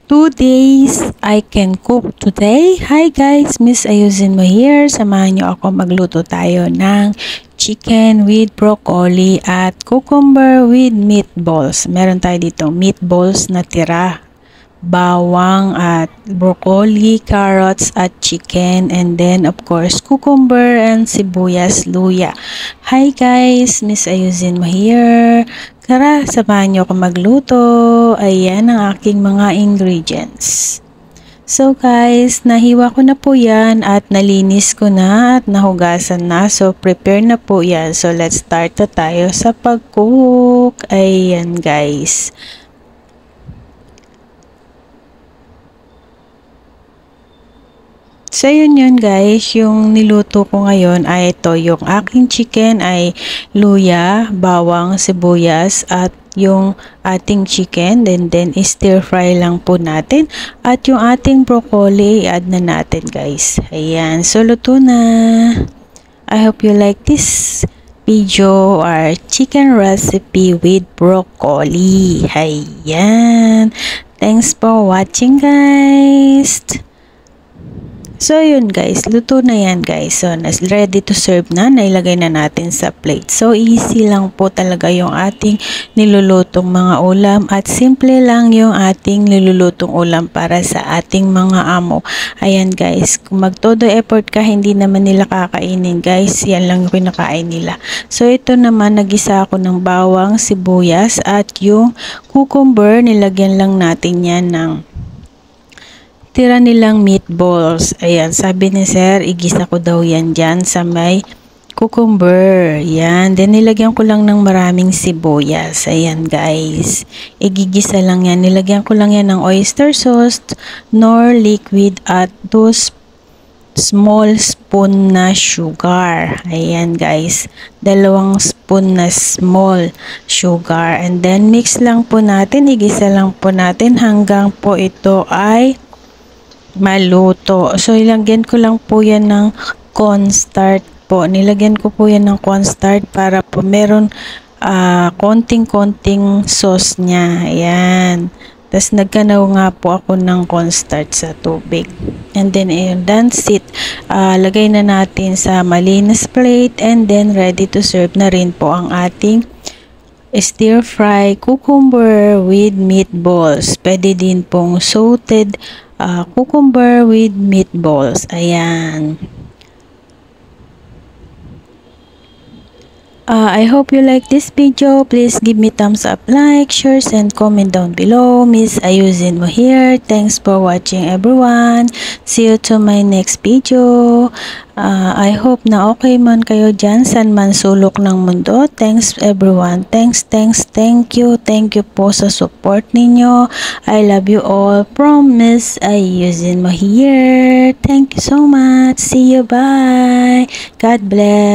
2 days I can cook today. Hi guys, Miss Ayusin mo here. Samahan niyo ako magluto tayo ng chicken with broccoli at cucumber with meatballs. Meron tayo dito meatballs na tira, bawang at broccoli, carrots at chicken, and then of course cucumber and sibuyas, luya. Hi guys, Miss Ayusin mo here. Tara, samahan niyo ako magluto. Ayan ang aking mga ingredients. So guys, nahiwa ko na po yan at nalinis ko na at nahugasan na. So prepare na po yan. So let's start na tayo sa pag-cook. Ayan guys. So yun guys, yung niluto ko ngayon ay ito, yung aking chicken ay luya, bawang, sibuyas at yung ating chicken, then stir fry lang po natin at yung ating broccoli i-add na natin guys. Ayan, so luto na. I hope you like this video or chicken recipe with broccoli. Ayan, thanks for watching guys. So yun guys, luto na yan guys. So ready to serve na, nailagay na natin sa plate. So easy lang po talaga yung ating nilulutong mga ulam at simple lang yung ating nilulutong ulam para sa ating mga amo. Ayan guys, kung magtodo effort ka, hindi naman nila kakainin guys, yan lang yung kinakain nila. So ito naman, nagisa ako ng bawang, sibuyas at yung cucumber, nilagyan lang natin yan ng tira nilang meatballs. Ayan, sabi ni sir, igisa ko daw yan dyan sa may cucumber. Yan, then nilagyan ko lang ng maraming sibuyas. Ayan guys, igigisa lang yan. Nilagyan ko lang yan ng oyster sauce, nor liquid at 2 small spoon na sugar. Ayan guys, 2 spoon na small sugar. And then mix lang po natin, igisa lang po natin hanggang po ito ay maluto. So ilagyan ko lang po yan ng cornstarch po. Nilagyan ko po yan ng cornstarch para po meron konting-konting sauce niya. Ayan. Tapos nagkanaw nga po ako ng cornstarch sa tubig. And then that's it. Lagay na natin sa malinis plate and then ready to serve na rin po ang ating stir fry cucumber with meatballs. Pwede din pong sauteed cucumber with meatballs. Ayan. I hope you like this video. Please give me thumbs up, like, share, and comment down below. Miss Ayusin mo here. Thanks for watching everyone. See you to my next video. I hope na okay man kayo dyan, san man sulok ng mundo. Thanks everyone. Thank you. Thank you po sa support ninyo. I love you all. From Miss Ayusin mo here. Thank you so much. See you. Bye. God bless.